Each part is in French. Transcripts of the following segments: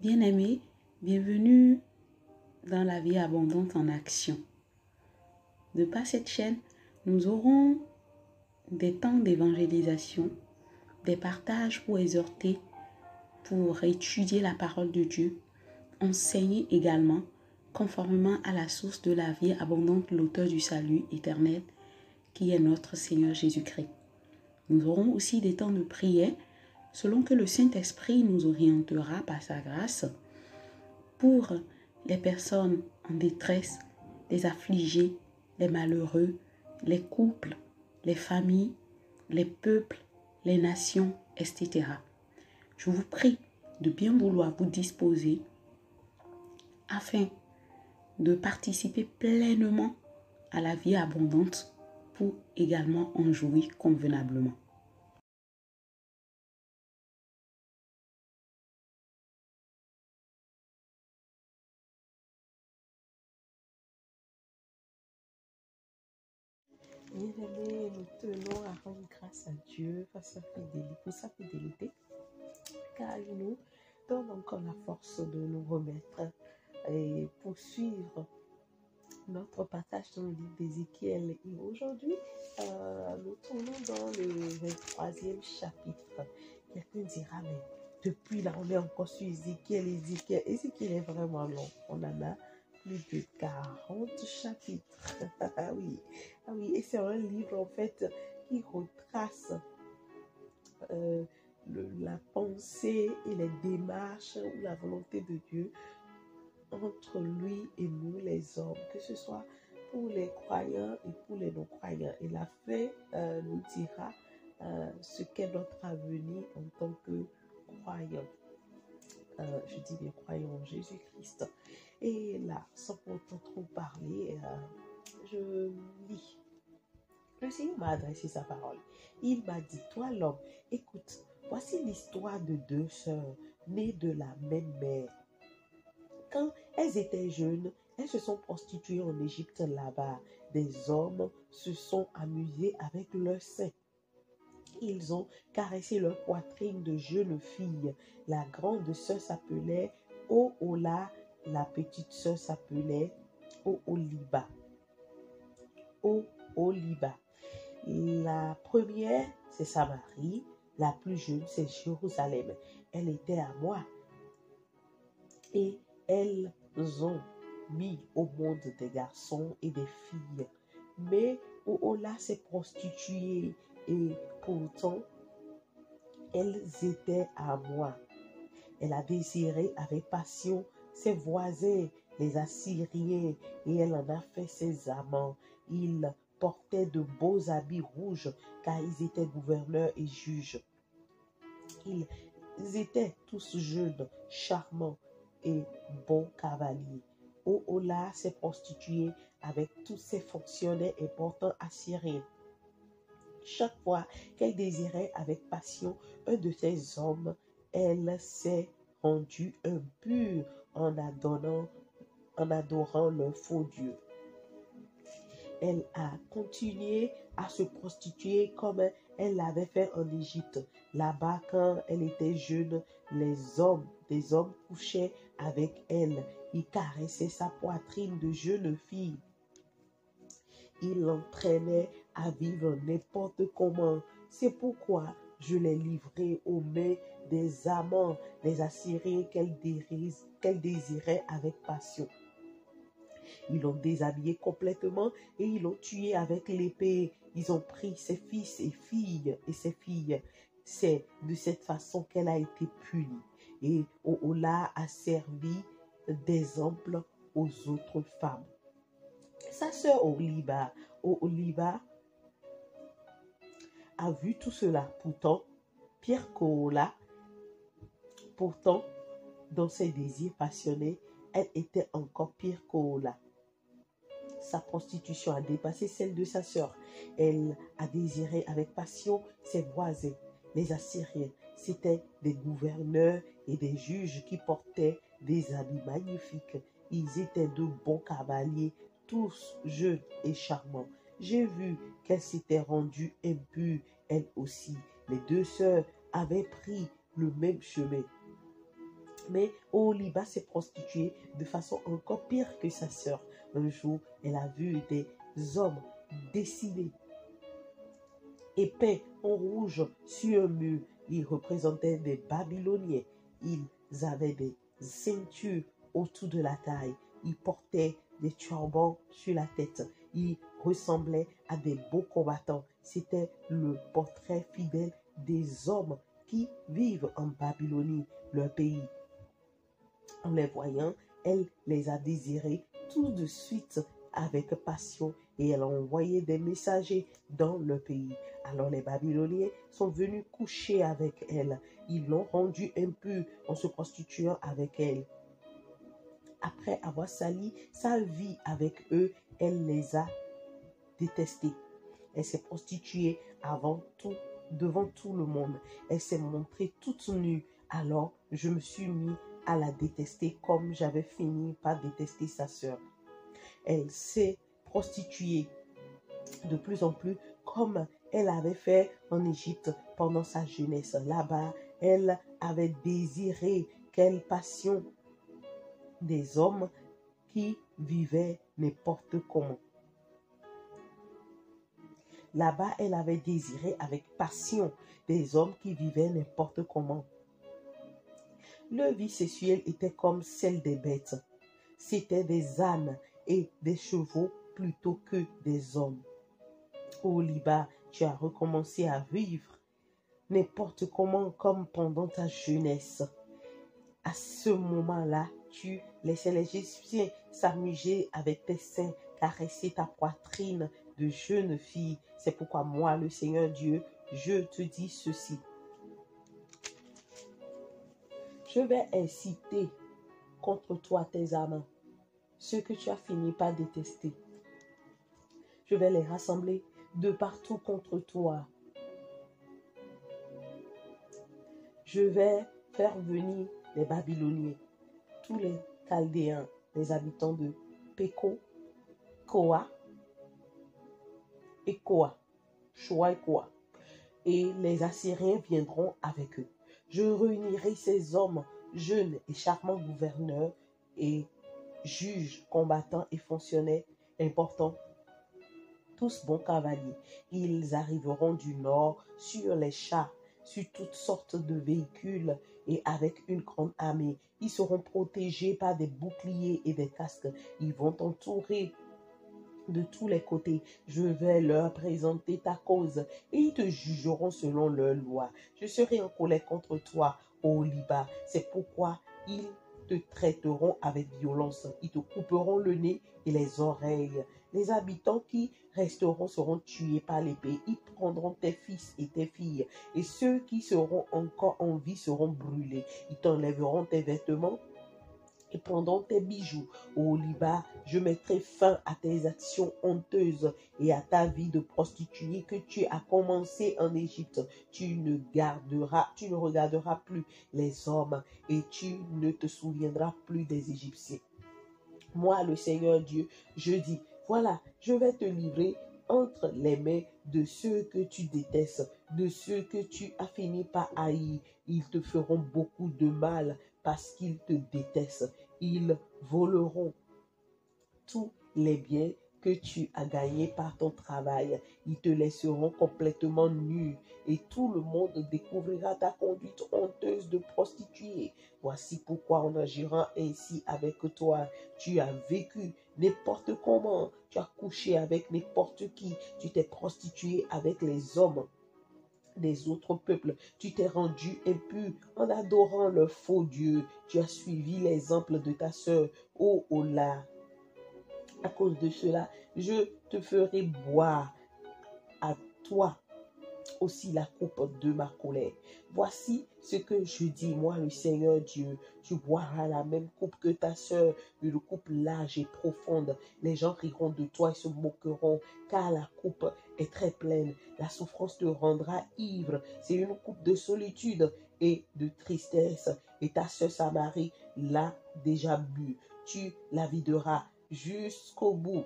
Bien-aimés, bienvenue dans la vie abondante en action. De par cette chaîne, nous aurons des temps d'évangélisation, des partages pour exhorter, pour étudier la parole de Dieu, enseigner également conformément à la source de la vie abondante, l'auteur du salut éternel, qui est notre Seigneur Jésus-Christ. Nous aurons aussi des temps de prière, selon que le Saint-Esprit nous orientera par sa grâce, pour les personnes en détresse, les affligés, les malheureux, les couples, les familles, les peuples, les nations, etc. Je vous prie de bien vouloir vous disposer afin de participer pleinement à la vie abondante pour également en jouir convenablement. Bien-aimés, nous tenons à rendre grâce à Dieu pour sa fidélité, car il nous donne encore la force de nous remettre et poursuivre notre partage dans le livre d'Ézéchiel. Et aujourd'hui, nous tournons dans le 23e chapitre. Quelqu'un dira, mais depuis là, on est encore sur Ézéchiel. Ézéchiel est vraiment long. On en a plus de 40 chapitres. Ah oui, et c'est un livre en fait qui retrace la pensée et les démarches ou la volonté de Dieu entre lui et nous les hommes, que ce soit pour les croyants et pour les non-croyants. Et la fin nous dira ce qu'est notre avenir en tant que croyants. Je dis les croyants en Jésus-Christ. Et là, sans pourtant trop parler, je lis. Le Seigneur m'a adressé sa parole. Il m'a dit, toi l'homme, écoute, voici l'histoire de deux sœurs nées de la même mère. Quand elles étaient jeunes, elles se sont prostituées en Égypte là-bas. Des hommes se sont amusés avec leurs seins. Ils ont caressé leur poitrine de jeunes filles. La grande sœur s'appelait Ohola, la petite sœur s'appelait Oholiba. Oholiba. La première, c'est Samarie. La plus jeune, c'est Jérusalem. Elle était à moi. Et elles ont mis au monde des garçons et des filles. Mais Ohola s'est prostituée et pourtant, elles étaient à moi. Elle a désiré avec passion ses voisins, les Assyriens, et elle en a fait ses amants. Ils portaient de beaux habits rouges, car ils étaient gouverneurs et juges. Ils étaient tous jeunes, charmants et bons cavaliers. Ohola s'est prostituée avec tous ses fonctionnaires importants assyriens. Chaque fois qu'elle désirait avec passion un de ces hommes, elle s'est rendue impure en adorant leur faux Dieu. Elle a continué à se prostituer comme elle l'avait fait en Égypte. Là-bas, quand elle était jeune, des hommes couchaient avec elle. Ils caressaient sa poitrine de jeune fille. Ils l'entraînaient à vivre n'importe comment. C'est pourquoi je l'ai livrée aux mains des amants, des Assyriens qu'elle désirait avec passion. Ils l'ont déshabillé complètement et ils l'ont tué avec l'épée. Ils ont pris ses fils et ses filles. C'est de cette façon qu'elle a été punie. Et Ohola a servi d'exemple aux autres femmes. Sa sœur Oholiba a vu tout cela. Pourtant, pire qu'Ohola, dans ses désirs passionnés, elle était encore pire qu'Ohola. Sa prostitution a dépassé celle de sa sœur. Elle a désiré avec passion ses voisins, les Assyriens. C'étaient des gouverneurs et des juges qui portaient des habits magnifiques. Ils étaient de bons cavaliers, tous jeunes et charmants. J'ai vu qu'elle s'était rendue impure, elle aussi. Les deux sœurs avaient pris le même chemin. Mais Oholiba s'est prostituée de façon encore pire que sa sœur. Un jour, elle a vu des hommes dessinés et peints en rouge sur un mur. Ils représentaient des Babyloniens. Ils avaient des ceintures autour de la taille. Ils portaient des turbans sur la tête. Ils ressemblaient à des beaux combattants. C'était le portrait fidèle des hommes qui vivent en Babylonie, leur pays. En les voyant, elle les a désirés tout de suite avec passion et elle a envoyé des messagers dans le pays. Alors les Babyloniens sont venus coucher avec elle. Ils l'ont rendue impure en se prostituant avec elle. Après avoir sali sa vie avec eux, elle les a détestés. Elle s'est prostituée devant tout le monde. Elle s'est montrée toute nue. Alors je me suis mis à la détester comme j'avais fini par détester sa sœur. Elle s'est prostituée de plus en plus comme elle avait fait en Égypte pendant sa jeunesse. Là-bas, elle avait désiré quelle passion des hommes qui vivaient n'importe comment. Là-bas, elle avait désiré avec passion des hommes qui vivaient n'importe comment. Leur vie sexuelle était comme celle des bêtes. C'était des ânes et des chevaux plutôt que des hommes. Oholiba, tu as recommencé à vivre n'importe comment comme pendant ta jeunesse. À ce moment-là, tu laissais les Égyptiens s'amuser avec tes seins, caresser ta poitrine de jeune fille. C'est pourquoi moi, le Seigneur Dieu, je te dis ceci. Je vais inciter contre toi tes amants, ceux que tu as fini par détester. Je vais les rassembler de partout contre toi. Je vais faire venir les Babyloniens, tous les Chaldéens, les habitants de Péco, Koa et Koa, Shoa et Koa. Et les Assyriens viendront avec eux. Je réunirai ces hommes jeunes et charmants gouverneurs et juges, combattants et fonctionnaires importants, tous bons cavaliers. Ils arriveront du nord sur les chars, sur toutes sortes de véhicules et avec une grande armée. Ils seront protégés par des boucliers et des casques. Ils vont t'entourer de tous les côtés. Je vais leur présenter ta cause et ils te jugeront selon leur loi. Je serai en colère contre toi, Oholiba. C'est pourquoi ils te traiteront avec violence. Ils te couperont le nez et les oreilles. Les habitants qui resteront seront tués par l'épée. Ils prendront tes fils et tes filles. Et ceux qui seront encore en vie seront brûlés. Ils t'enlèveront tes vêtements et prendront tes bijoux. Oholiba, je mettrai fin à tes actions honteuses et à ta vie de prostituée que tu as commencé en Égypte. Tu ne regarderas plus les hommes et tu ne te souviendras plus des Égyptiens. Moi, le Seigneur Dieu, je dis, voilà, je vais te livrer entre les mains de ceux que tu détestes, de ceux que tu as fini par haïr. Ils te feront beaucoup de mal parce qu'ils te détestent. Ils voleront tous les biens que tu as gagnés par ton travail. Ils te laisseront complètement nu et tout le monde découvrira ta conduite honteuse de prostituée. Voici pourquoi en agirant ainsi avec toi, tu as vécu n'importe comment, tu as couché avec n'importe qui, tu t'es prostitué avec les hommes des autres peuples, tu t'es rendu impur en adorant le faux Dieu, tu as suivi l'exemple de ta sœur, Ohola. À cause de cela, je te ferai boire à toi aussi la coupe de ma colère. Voici ce que je dis, moi le Seigneur Dieu, tu boiras la même coupe que ta sœur, une coupe large et profonde. Les gens riront de toi et se moqueront, car la coupe est très pleine. La souffrance te rendra ivre. C'est une coupe de solitude et de tristesse. Et ta sœur Samarie l'a déjà bu. Tu la videras jusqu'au bout.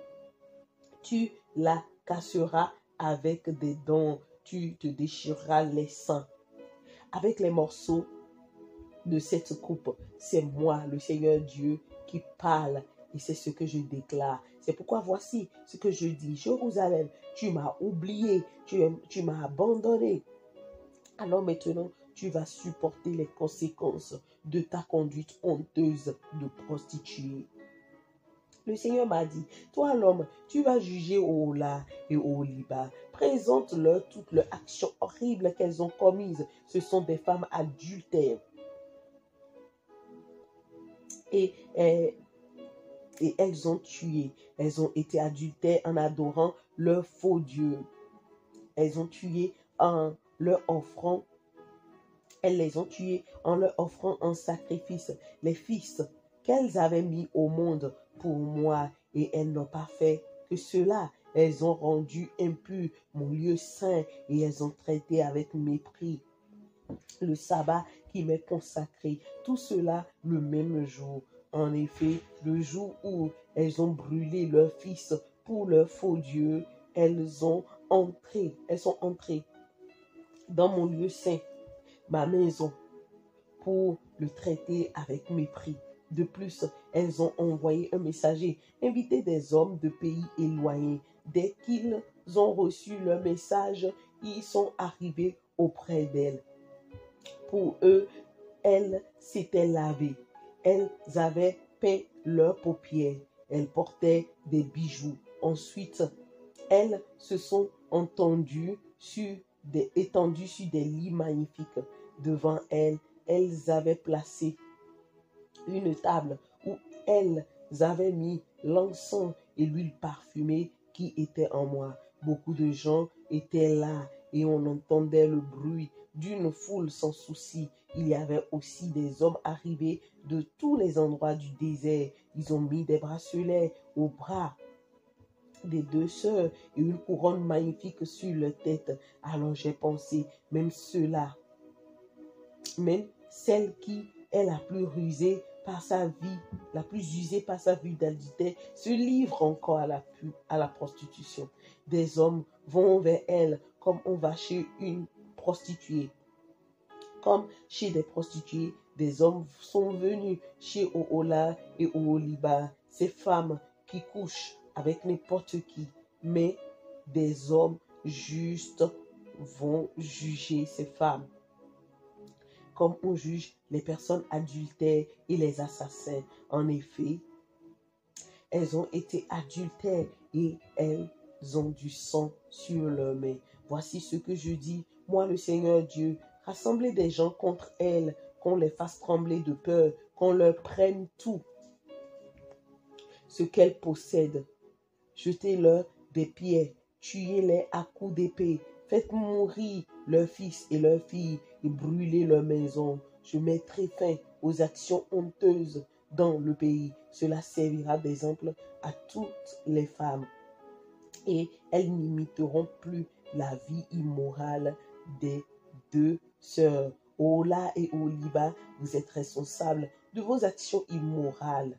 Tu la casseras avec des dents. Tu te déchireras les seins. Avec les morceaux de cette coupe. C'est moi, le Seigneur Dieu, qui parle. Et c'est ce que je déclare. C'est pourquoi voici ce que je dis. Jérusalem, tu m'as oublié, tu m'as abandonné. Alors maintenant, tu vas supporter les conséquences de ta conduite honteuse de prostituée. Le Seigneur m'a dit, toi l'homme, tu vas juger au Ola et au Oliba. Présente-leur toutes leurs actions horribles qu'elles ont commises. Ce sont des femmes adultères. Et elles ont tué. Elles ont été adultères en adorant leur faux Dieu. Elles ont tué en leur offrant. Elles les ont tués en leur offrant en sacrifice les fils qu'elles avaient mis au monde pour moi, et elles n'ont pas fait que cela. Elles ont rendu impur mon lieu saint, et elles ont traité avec mépris le sabbat qui m'est consacré. Tout cela le même jour. En effet, le jour où elles ont brûlé leurs fils pour leur faux Dieu, elles sont entrées dans mon lieu saint, ma maison, pour le traiter avec mépris. De plus, elles ont envoyé un messager, invité des hommes de pays éloignés. Dès qu'ils ont reçu leur message, ils sont arrivés auprès d'elles. Pour eux, elles s'étaient lavées. Elles avaient peint leurs paupières. Elles portaient des bijoux. Ensuite, elles se sont étendues sur des lits magnifiques. Devant elles, elles avaient placé une table où elles avaient mis l'encens et l'huile parfumée qui était en moi. Beaucoup de gens étaient là et on entendait le bruit d'une foule sans souci. Il y avait aussi des hommes arrivés de tous les endroits du désert. Ils ont mis des bracelets aux bras des deux sœurs et une couronne magnifique sur leur tête. Alors j'ai pensé, même cela, même celle qui est la plus rusée par sa vie, la plus usée par sa vie d'adultère, se livre encore à la prostitution. Des hommes vont vers elle comme on va chez une prostituée. Comme chez des prostituées, des hommes sont venus chez Oola et Oholiba, ces femmes qui couchent avec n'importe qui, mais des hommes justes vont juger ces femmes comme on juge les personnes adultères et les assassins. En effet, elles ont été adultères et elles ont du sang sur leurs mains. Voici ce que je dis, moi le Seigneur Dieu, rassemblez des gens contre elles, qu'on les fasse trembler de peur, qu'on leur prenne tout ce qu'elles possèdent. Jetez-leur des pierres, tuez-les à coups d'épée, faites mourir leurs fils et leurs filles et brûlez leurs maisons. Je mettrai fin aux actions honteuses dans le pays. Cela servira d'exemple à toutes les femmes et elles n'imiteront plus la vie immorale des deux sœurs. Ola et Oholiba, vous êtes responsables de vos actions immorales.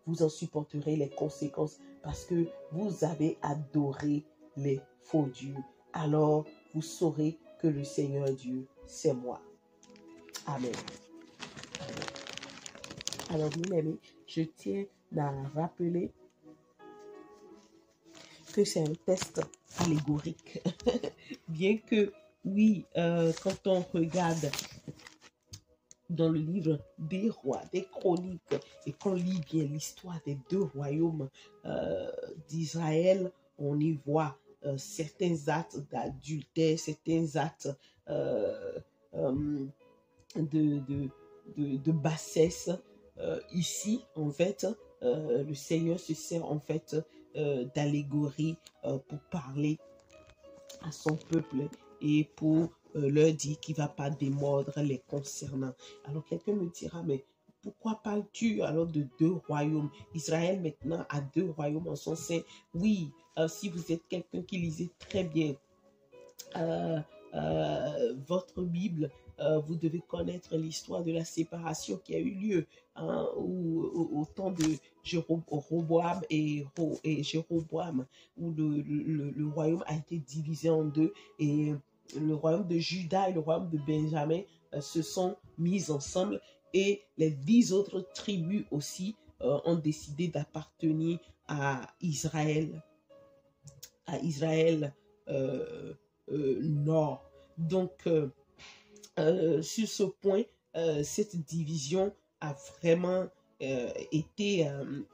Vous en supporterez les conséquences parce que vous avez adoré les faux dieux. Alors, vous saurez que le Seigneur Dieu, c'est moi. Amen. Alors, bien-aimés, je tiens à rappeler que c'est un test allégorique. Bien que, oui, quand on regarde dans le livre des rois, des chroniques, et qu'on lit bien l'histoire des deux royaumes d'Israël, on y voit certains actes d'adultère, certains actes de bassesse. Ici, en fait, le Seigneur se sert en fait d'allégorie pour parler à son peuple et pour leur dire qu'il ne va pas démordre les concernant. Alors quelqu'un me dira, mais pourquoi parles-tu alors de deux royaumes? Israël maintenant a deux royaumes en son sein. Oui, si vous êtes quelqu'un qui lisait très bien votre Bible, vous devez connaître l'histoire de la séparation qui a eu lieu au temps de Jéroboam et Jéroboam, où le royaume a été divisé en deux et le royaume de Juda et le royaume de Benjamin se sont mises ensemble et les 10 autres tribus aussi ont décidé d'appartenir à Israël Nord. Donc, sur ce point, cette division a vraiment été un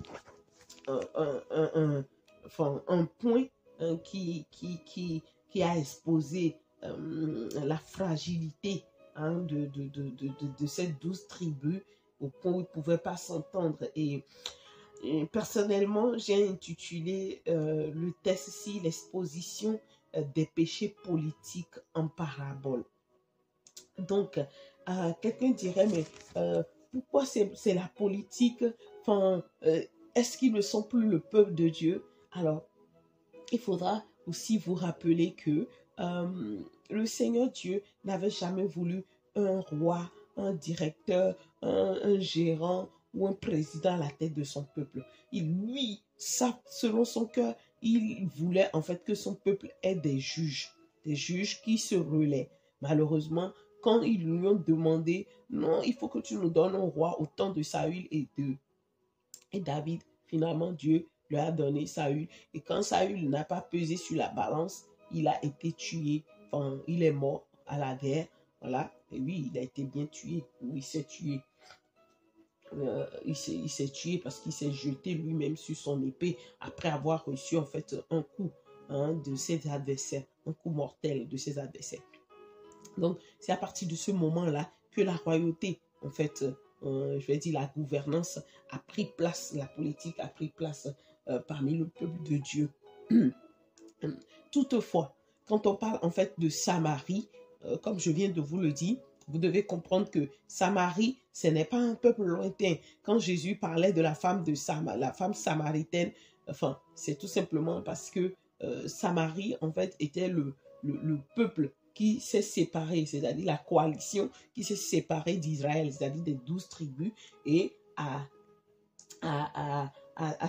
point qui a exposé la fragilité de ces 12 tribus au point où ils ne pouvaient pas s'entendre. Et personnellement, j'ai intitulé le test ici l'exposition des péchés politiques en parabole. Donc, quelqu'un dirait, mais pourquoi c'est la politique? Est-ce qu'ils ne sont plus le peuple de Dieu? Alors, il faudra aussi vous rappeler que le Seigneur Dieu n'avait jamais voulu un roi, un directeur, un gérant ou un président à la tête de son peuple. Selon son cœur, il voulait en fait que son peuple ait des juges qui se relaient. Malheureusement, quand ils lui ont demandé, non, il faut que tu nous donnes un roi au temps de Saül et David, finalement Dieu lui a donné Saül. Et quand Saül n'a pas pesé sur la balance, il a été tué. Enfin, il est mort à la guerre. Voilà. Et oui, il a été bien tué. Oui, il s'est tué. Il s'est tué parce qu'il s'est jeté lui-même sur son épée après avoir reçu en fait un coup de ses adversaires, un coup mortel de ses adversaires. Donc, c'est à partir de ce moment-là que la royauté, en fait, je vais dire la gouvernance a pris place, la politique a pris place parmi le peuple de Dieu. Toutefois, quand on parle en fait de Samarie, comme je viens de vous le dire, vous devez comprendre que Samarie, ce n'est pas un peuple lointain. Quand Jésus parlait de la femme samaritaine, enfin, c'est tout simplement parce que Samarie, en fait, était le peuple qui s'est séparé, c'est-à-dire la coalition qui s'est séparée d'Israël, c'est-à-dire des 12 tribus, et à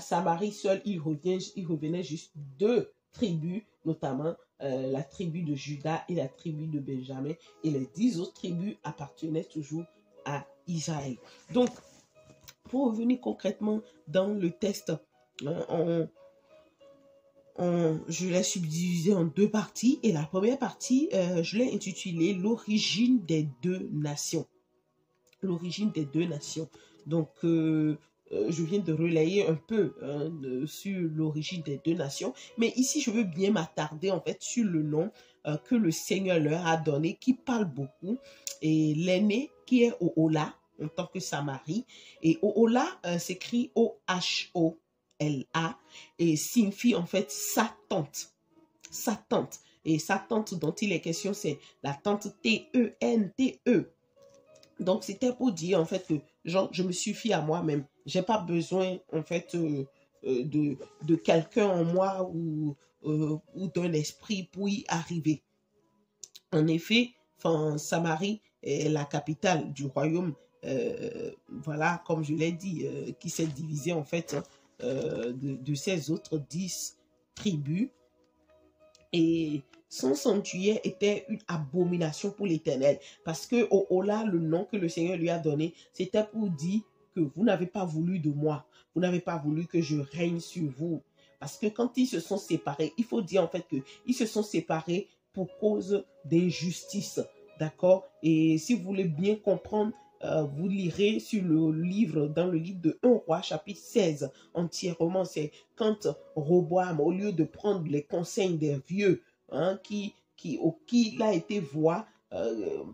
Samarie seule, il revenait juste 2 tribus, notamment la tribu de Juda et la tribu de Benjamin, et les 10 autres tribus appartenaient toujours à Israël. Donc, pour revenir concrètement dans le texte, je l'ai subdivisé en 2 parties, et la première partie, je l'ai intitulée « L'origine des 2 nations ». L'origine des 2 nations. Donc, je viens de relayer un peu sur l'origine des 2 nations, mais ici, je veux bien m'attarder en fait sur le nom que le Seigneur leur a donné, qui parle beaucoup, et l'aîné qui est Ohola, en tant que Samarie, et Ohola s'écrit O-H-O-L-A, et signifie en fait sa tante. Sa tante. Et sa tante dont il est question, c'est la tante T-E-N-T-E. Donc, c'était pour dire en fait que genre, je me suffis à moi-même. Je n'ai pas besoin en fait de quelqu'un en moi ou d'un esprit pour y arriver. En effet, Samarie est la capitale du royaume, voilà, comme je l'ai dit, qui s'est divisé en fait de ces autres 10 tribus. Et son sanctuaire était une abomination pour l'Éternel. Parce que Ohola, le nom que le Seigneur lui a donné, c'était pour dire que vous n'avez pas voulu de moi. Vous n'avez pas voulu que je règne sur vous. Parce que quand ils se sont séparés, il faut dire en fait qu'ils se sont séparés pour cause d'injustice. D'accord? Et si vous voulez bien comprendre, vous lirez dans le livre de 1 Roi, chapitre 16, entièrement. C'est quand Roboam, au lieu de prendre les conseils des vieux, qui a été voir,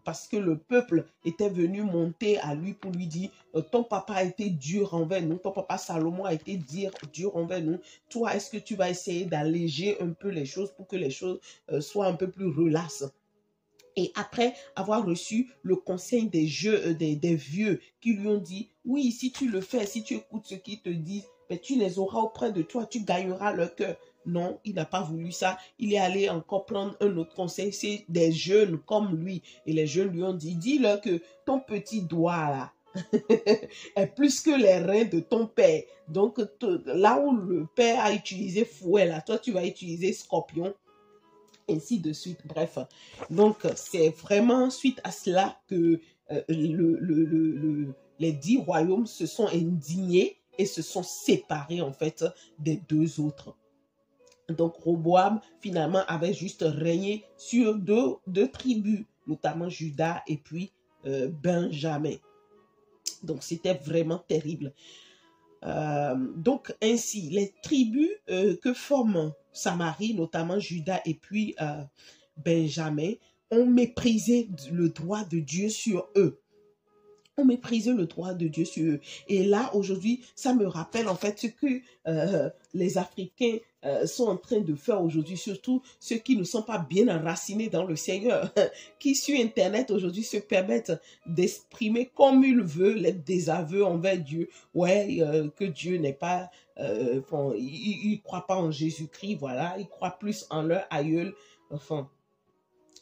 parce que le peuple était venu monter à lui pour lui dire, ton papa a été dur envers nous, ton papa Salomon a été dur envers nous, toi, est-ce que tu vas essayer d'alléger un peu les choses pour que les choses soient un peu plus relaxes? Et après avoir reçu le conseil des vieux qui lui ont dit, oui, si tu le fais, si tu écoutes ce qu'ils te disent, ben, tu les auras auprès de toi, tu gagneras leur cœur. Non, il n'a pas voulu ça. Il est allé encore prendre un autre conseil. C'est des jeunes comme lui. Et les jeunes lui ont dit, dis-leur que ton petit doigt là est plus que les reins de ton père. Donc, là où le père a utilisé fouet, là, toi, tu vas utiliser scorpion. ainsi de suite. Bref, donc c'est vraiment suite à cela que les 10 royaumes se sont indignés et se sont séparés en fait des deux autres. Donc Roboam finalement avait juste régné sur deux tribus, notamment Juda et puis Benjamin. Donc c'était vraiment terrible. Donc ainsi, les tribus que forment Samarie, notamment Juda et puis Benjamin, ont méprisé le droit de Dieu sur eux. Ont méprisé le droit de Dieu sur eux. Et là, aujourd'hui, ça me rappelle en fait ce que les Africains sont en train de faire aujourd'hui, surtout ceux qui ne sont pas bien enracinés dans le Seigneur, qui sur Internet aujourd'hui se permettent d'exprimer comme ils veulent les désaveux envers Dieu. Ouais, que Dieu n'est pas... ils ne croient pas en Jésus-Christ, voilà, ils croient plus en leur aïeul, enfin...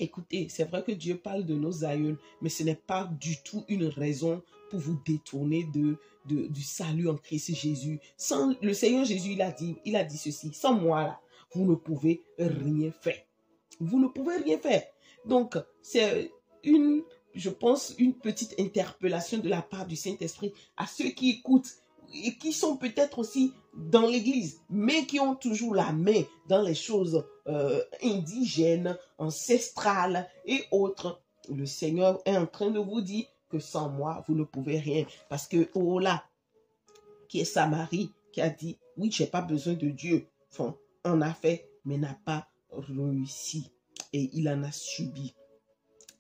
Écoutez, c'est vrai que Dieu parle de nos aïeuls, mais ce n'est pas du tout une raison pour vous détourner du salut en Christ Jésus. Sans le Seigneur Jésus, il a dit ceci, sans moi, là, vous ne pouvez rien faire. Vous ne pouvez rien faire. Donc, c'est je pense, une petite interpellation de la part du Saint-Esprit à ceux qui écoutent et qui sont peut-être aussi dans l'église, mais qui ont toujours la main dans les choses indigènes, ancestrales et autres. Le Seigneur est en train de vous dire que sans moi, vous ne pouvez rien. Parce que Ola, qui est Samarie, qui a dit, oui, je n'ai pas besoin de Dieu. Enfin, en a fait, mais n'a pas réussi. Et il en a subi.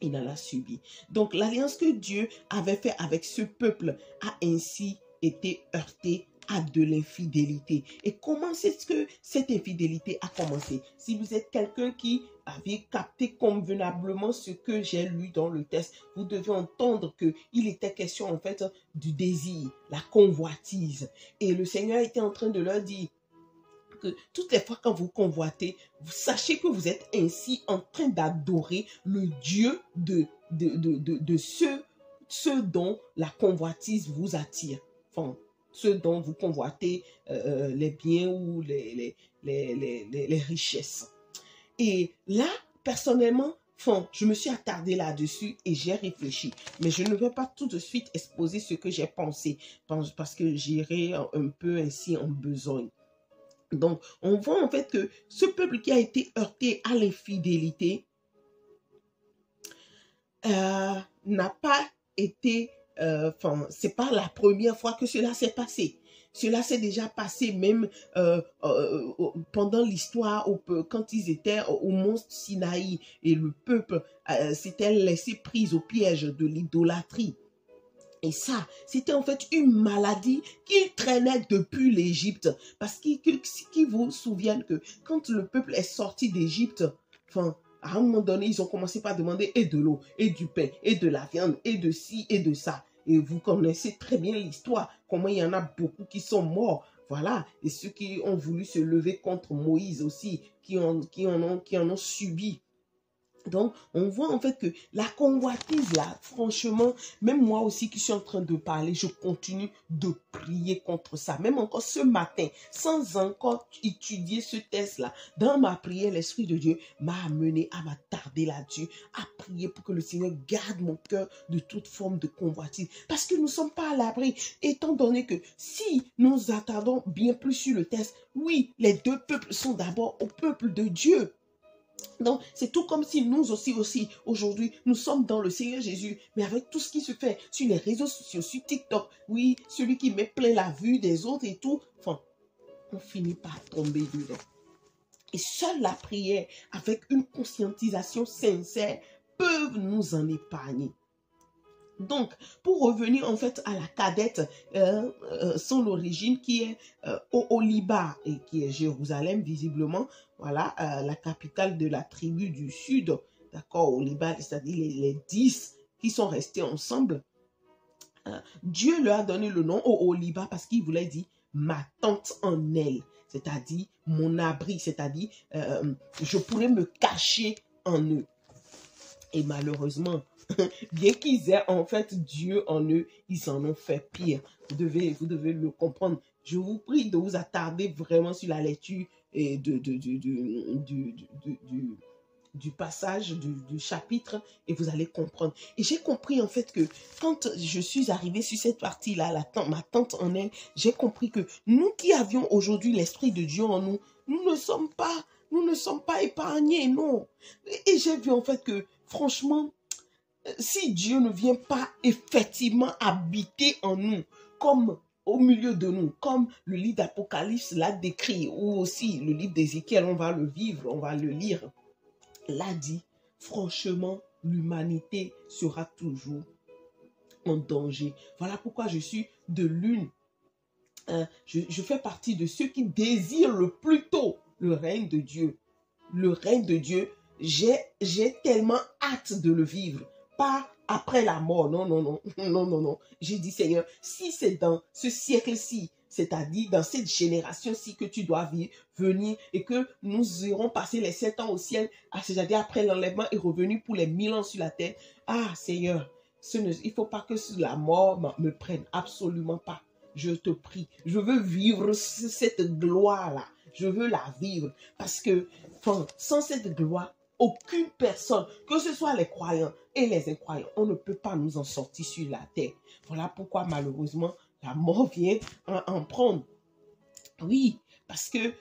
Il en a subi. Donc, l'alliance que Dieu avait faite avec ce peuple a ainsi été heurtée à de l'infidélité. Et comment c'est que cette infidélité a commencé? Si vous êtes quelqu'un qui avait capté convenablement ce que j'ai lu dans le texte, vous devez entendre qu'il était question en fait du désir, la convoitise. Et le Seigneur était en train de leur dire que toutes les fois quand vous convoitez, vous sachez que vous êtes ainsi en train d'adorer le Dieu de ceux dont la convoitise vous attire. Enfin, ceux dont vous convoitez les biens ou les richesses. Et là, personnellement, je me suis attardée là-dessus et j'ai réfléchi. Mais je ne vais pas tout de suite exposer ce que j'ai pensé parce que j'irai un peu ainsi en besogne. Donc, on voit en fait que ce peuple qui a été heurté à l'infidélité n'a pas été... c'est pas la première fois que cela s'est passé. Cela s'est déjà passé même pendant l'histoire quand ils étaient au mont Sinaï et le peuple s'était laissé prise au piège de l'idolâtrie. Et ça, c'était en fait une maladie qui traînait depuis l'Égypte. Parce qu'ils vous souviennent que quand le peuple est sorti d'Égypte, à un moment donné, ils ont commencé par demander et de l'eau, et du pain, et de la viande, et de ci, et de ça. Et vous connaissez très bien l'histoire, comment il y en a beaucoup qui sont morts. Voilà, et ceux qui ont voulu se lever contre Moïse aussi, qui en ont subi. Donc, on voit en fait que la convoitise, là, franchement, même moi aussi qui suis en train de parler, je continue de prier contre ça. Même encore ce matin, sans encore étudier ce texte-là, dans ma prière, l'Esprit de Dieu m'a amené à m'attarder là-dessus, à prier pour que le Seigneur garde mon cœur de toute forme de convoitise. Parce que nous ne sommes pas à l'abri, étant donné que si nous attardons bien plus sur le texte, oui, les deux peuples sont d'abord au peuple de Dieu. Donc, c'est tout comme si nous aussi, aujourd'hui, nous sommes dans le Seigneur Jésus, mais avec tout ce qui se fait sur les réseaux sociaux, sur TikTok, oui, celui qui met plein la vue des autres et tout, on finit par tomber dedans. Et seule la prière, avec une conscientisation sincère, peuvent nous en épargner. Donc, pour revenir en fait à la cadette, son origine qui est au Liban et qui est Jérusalem visiblement, voilà, la capitale de la tribu du sud, d'accord, au Liban, c'est-à-dire les 10 qui sont restés ensemble. Dieu leur a donné le nom au Liban parce qu'il voulait dire ma tente en elle, c'est-à-dire mon abri, c'est-à-dire je pourrais me cacher en eux. Et malheureusement, bien qu'ils aient en fait Dieu en eux, ils en ont fait pire. Vous devez le comprendre. Je vous prie de vous attarder vraiment sur la lecture et du passage, du chapitre, et vous allez comprendre. Et j'ai compris en fait que quand je suis arrivée sur cette partie-là, ma tante en elle, j'ai compris que nous qui avions aujourd'hui l'Esprit de Dieu en nous, nous ne sommes pas épargnés, non. Et j'ai vu en fait que, franchement, si Dieu ne vient pas effectivement habiter en nous, comme au milieu de nous, comme le livre d'Apocalypse l'a décrit, ou aussi le livre d'Ézéchiel, on va le vivre, on va le lire, l'a dit, franchement, l'humanité sera toujours en danger. Voilà pourquoi je suis de l'une. Je fais partie de ceux qui désirent le plus tôt le règne de Dieu. Le règne de Dieu, j'ai tellement hâte de le vivre. Pas après la mort, non, non, non, non, non, non. J'ai dit, Seigneur, si c'est dans ce siècle-ci, c'est-à-dire dans cette génération-ci que tu dois venir et que nous irons passer les 7 ans au ciel, c'est-à-dire après l'enlèvement et revenu pour les 1000 ans sur la terre. Ah, Seigneur, il ne faut pas que la mort me prenne, absolument pas. Je te prie, je veux vivre cette gloire-là. Je veux la vivre parce que sans cette gloire, aucune personne, que ce soit les croyants et les incroyants, on ne peut pas nous en sortir sur la terre. Voilà pourquoi malheureusement, la mort vient en prendre. Oui, parce que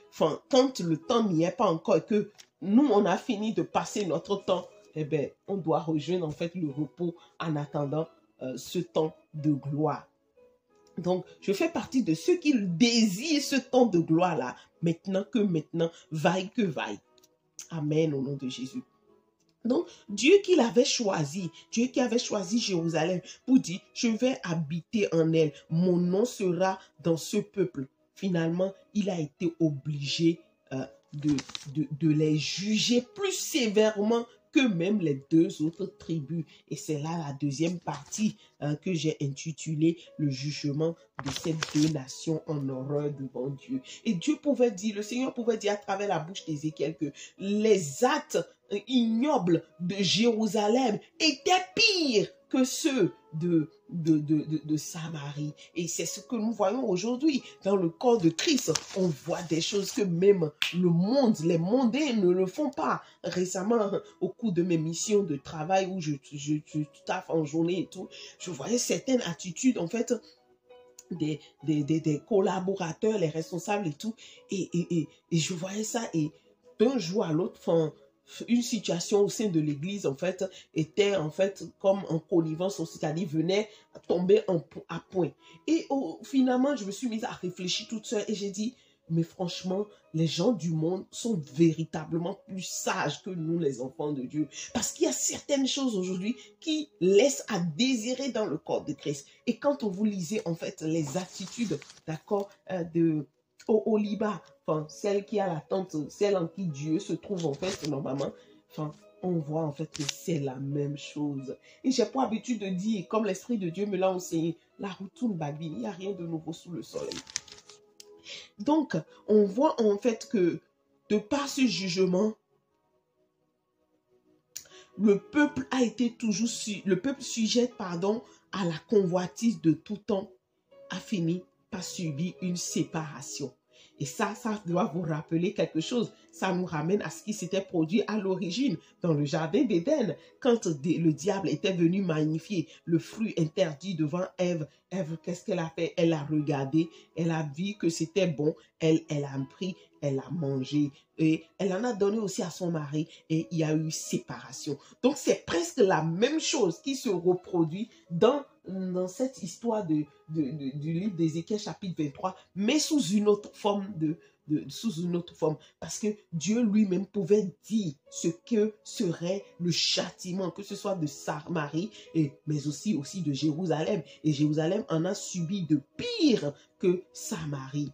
quand le temps n'y est pas encore et que nous, on a fini de passer notre temps, eh bien, on doit rejoindre en fait le repos en attendant ce temps de gloire. Donc, je fais partie de ceux qui désirent ce temps de gloire-là, maintenant, vaille que vaille. Amen, au nom de Jésus. Donc, Dieu qui avait choisi Jérusalem pour dire, je vais habiter en elle, mon nom sera dans ce peuple. Finalement, il a été obligé de les juger plus sévèrement que même les 2 autres tribus. Et c'est là la deuxième partie que j'ai intitulée le jugement de ces 2 nations en horreur devant Dieu. Et Dieu pouvait dire, le Seigneur pouvait dire à travers la bouche d'Ézéchiel que les actes ignobles de Jérusalem étaient pires que ceux de Samarie. Et c'est ce que nous voyons aujourd'hui dans le corps de Christ. On voit des choses que même le monde, les mondains ne le font pas. Récemment, au cours de mes missions de travail où je taffe en journée et tout, je voyais certaines attitudes en fait des collaborateurs, les responsables et tout. Et je voyais ça et d'un jour à l'autre, une situation au sein de l'église, en fait, était, en fait, comme en connivence, c'est-à-dire venait tomber à point. Et finalement, je me suis mise à réfléchir toute seule et j'ai dit, mais franchement, les gens du monde sont véritablement plus sages que nous, les enfants de Dieu. Parce qu'il y a certaines choses aujourd'hui qui laissent à désirer dans le corps de Christ. Et quand vous lisez, en fait, les attitudes, d'accord, au Liban, celle qui a la tente, celle en qui Dieu se trouve en fait normalement, on voit en fait que c'est la même chose. Et j'ai pour habitude de dire, comme l'Esprit de Dieu me l'a enseigné, la retourne babi, il n'y a rien de nouveau sous le soleil. Donc, on voit en fait que de par ce jugement, le peuple a été toujours, le peuple sujet, à la convoitise de tout temps, a fini par subir une séparation. Et ça doit vous rappeler quelque chose. Ça nous ramène à ce qui s'était produit à l'origine dans le jardin d'Éden. Quand le diable était venu magnifier le fruit interdit devant Ève, Ève, qu'est-ce qu'elle a fait? Elle a regardé, elle a vu que c'était bon, elle a pris, elle a mangé et elle en a donné aussi à son mari et il y a eu séparation. Donc c'est presque la même chose qui se reproduit dans cette histoire du livre d'Ézéchiel chapitre 23, mais sous une autre forme parce que Dieu lui-même pouvait dire ce que serait le châtiment, que ce soit de Samarie, mais aussi de Jérusalem. Et Jérusalem en a subi de pire que Samarie.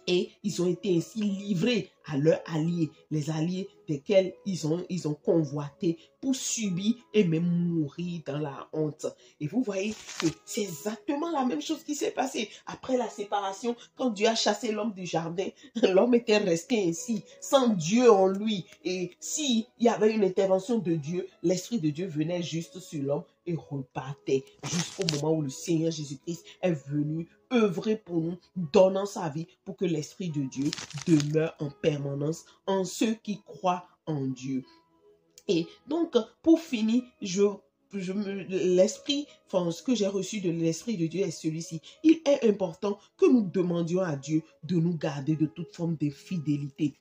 Et ils ont été ainsi livrés à leurs alliés, les alliés desquels ils ont convoité pour subir et même mourir dans la honte. Et vous voyez que c'est exactement la même chose qui s'est passée. Après la séparation, quand Dieu a chassé l'homme du jardin, l'homme était resté ainsi, sans Dieu en lui. Et s'il y avait une intervention de Dieu, l'Esprit de Dieu venait juste sur l'homme et repartait jusqu'au moment où le Seigneur Jésus-Christ est venu œuvrer pour nous, donnant sa vie pour que l'Esprit de Dieu demeure en permanence en ceux qui croient en Dieu. Et donc, pour finir, l'esprit, enfin, ce que j'ai reçu de l'esprit de Dieu est celui-ci. Il est important que nous demandions à Dieu de nous garder de toute forme d'infidélité,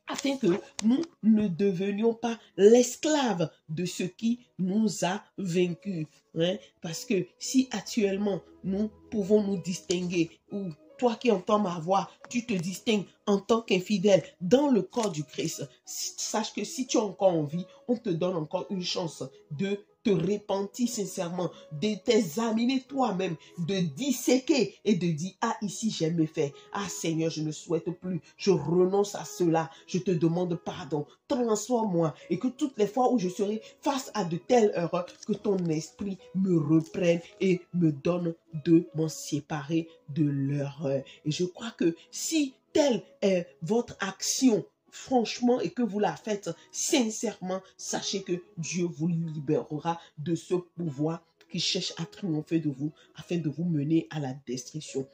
afin que nous ne devenions pas l'esclave de ce qui nous a vaincus. Hein? Parce que si actuellement nous pouvons nous distinguer, ou toi qui entends ma voix, tu te distingues en tant qu'infidèle dans le corps du Christ, sache que si tu es encore en vie, on te donne encore une chance de te repentir sincèrement, de t'examiner toi-même, de disséquer et de dire, ah, ici j'ai méfait, ah Seigneur, je ne souhaite plus, je renonce à cela, je te demande pardon, transforme-moi, et que toutes les fois où je serai face à de telles erreurs, que ton esprit me reprenne et me donne de m'en séparer de l'erreur. Et je crois que si telle est votre action, franchement, et que vous la faites sincèrement, sachez que Dieu vous libérera de ce pouvoir qui cherche à triompher de vous afin de vous mener à la destruction.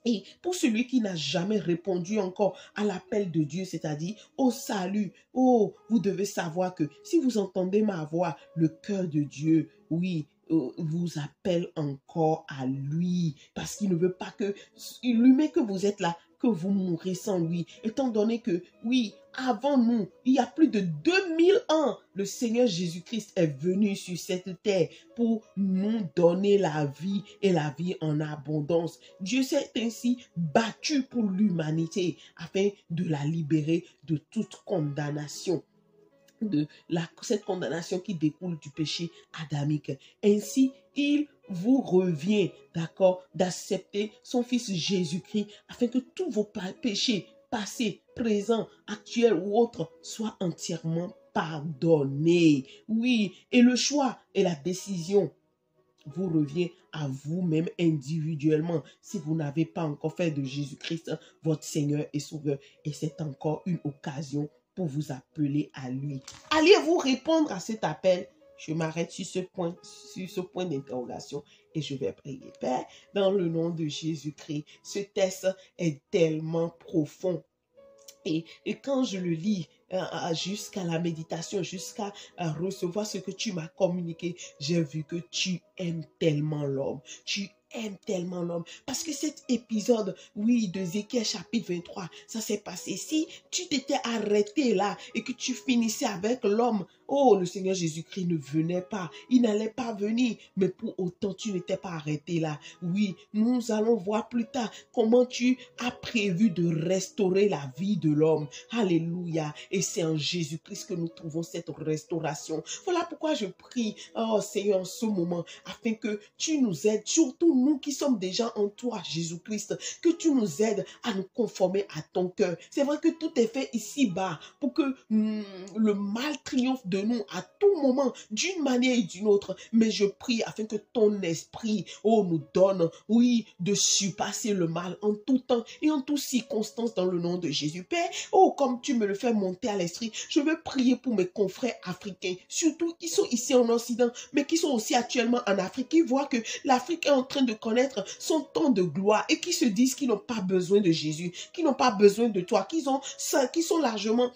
Et pour celui qui n'a jamais répondu encore à l'appel de Dieu, c'est-à-dire au salut, oh, vous devez savoir que si vous entendez ma voix, le cœur de Dieu, oui, vous appelle encore à lui, parce qu'il ne veut pas que, il lui met que vous êtes là, que vous mourrez sans lui, étant donné que, oui, avant nous, il y a plus de 2000 ans, le Seigneur Jésus-Christ est venu sur cette terre pour nous donner la vie et la vie en abondance. Dieu s'est ainsi battu pour l'humanité afin de la libérer de toute condamnation, cette condamnation qui découle du péché adamique. Ainsi, il vous revient, d'accord, d'accepter son Fils Jésus-Christ afin que tous vos péchés, passés, présents, actuels ou autres, soient entièrement pardonnés. Oui, et le choix et la décision vous revient à vous-même individuellement si vous n'avez pas encore fait de Jésus-Christ votre Seigneur et Sauveur. Et c'est encore une occasion pour vous appeler à lui. Allez-vous répondre à cet appel? Je m'arrête sur ce point d'interrogation et je vais prier. Père, dans le nom de Jésus-Christ, ce texte est tellement profond. Et quand je le lis jusqu'à la méditation, jusqu'à recevoir ce que tu m'as communiqué, j'ai vu que tu aimes tellement l'homme. Tu aimes tellement l'homme. Parce que cet épisode, oui, de Ézéchiel chapitre 23, ça s'est passé. Si tu t'étais arrêté là et que tu finissais avec l'homme, oh, le Seigneur Jésus-Christ ne venait pas. Il n'allait pas venir. Mais pour autant, tu n'étais pas arrêté là. Oui, nous allons voir plus tard comment tu as prévu de restaurer la vie de l'homme. Alléluia. Et c'est en Jésus-Christ que nous trouvons cette restauration. Voilà pourquoi je prie, oh Seigneur, en ce moment, afin que tu nous aides, surtout nous qui sommes déjà en toi, Jésus-Christ, que tu nous aides à nous conformer à ton cœur. C'est vrai que tout est fait ici-bas pour que le mal triomphe de nous à tout moment, d'une manière et d'une autre. Mais je prie afin que ton esprit, oh, nous donne, oui, de surpasser le mal en tout temps et en toutes circonstances dans le nom de Jésus. Père, oh, comme tu me le fais monter à l'esprit, je veux prier pour mes confrères africains, surtout qui sont ici en Occident, mais qui sont aussi actuellement en Afrique, qui voient que l'Afrique est en train de connaître son temps de gloire et qui se disent qu'ils n'ont pas besoin de Jésus, qu'ils n'ont pas besoin de toi, qui sont largement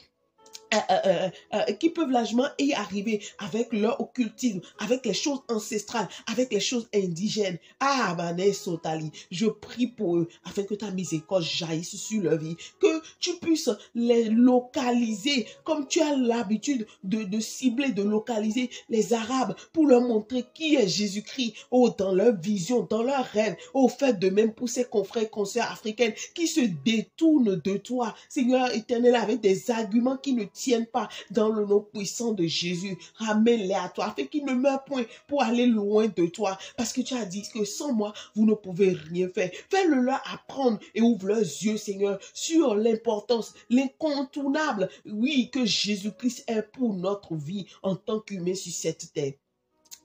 qui peuvent largement y arriver avec leur occultisme, avec les choses ancestrales, avec les choses indigènes. Ah, Mané Sotali, je prie pour eux afin que ta miséricorde jaillisse sur leur vie, que tu puisses les localiser comme tu as l'habitude de cibler, de localiser les Arabes pour leur montrer qui est Jésus-Christ, oh, dans leur vision, dans leur rêve. Oh, fais de même pour ces confrères, consoeurs africaines qui se détournent de toi, Seigneur éternel, avec des arguments qui ne tiennent pas, dans le nom puissant de Jésus. Ramène-les à toi, afin qu'ils ne meurent point pour aller loin de toi. Parce que tu as dit que sans moi, vous ne pouvez rien faire. Fais-le leur apprendre et ouvre leurs yeux, Seigneur, sur l'importance, l'incontournable, oui, que Jésus-Christ est pour notre vie en tant qu'humain sur cette terre.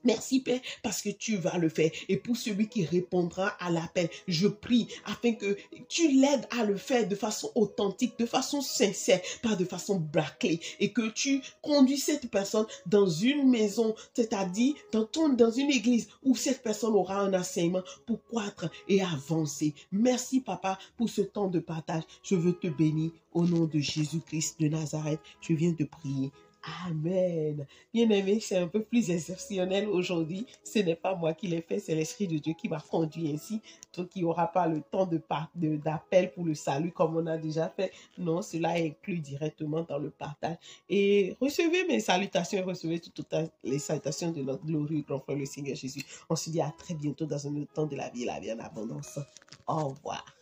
Merci Père parce que tu vas le faire. Et pour celui qui répondra à l'appel, je prie afin que tu l'aides à le faire de façon authentique, de façon sincère, pas de façon bâclée. Et que tu conduis cette personne dans une maison, c'est-à-dire dans une église où cette personne aura un enseignement pour croître et avancer. Merci Papa pour ce temps de partage. Je veux te bénir au nom de Jésus-Christ de Nazareth. Je viens de prier. Amen. Bien-aimé, c'est un peu plus exceptionnel aujourd'hui. Ce n'est pas moi qui l'ai fait, c'est l'Esprit de Dieu qui m'a conduit ainsi. Donc, il n'y aura pas le temps d'appel pour le salut comme on a déjà fait. Non, cela est inclus directement dans le partage. Et recevez mes salutations, recevez toutes les salutations de notre glorieux grand frère, le Seigneur Jésus. On se dit à très bientôt dans un autre temps de la vie en abondance. Au revoir.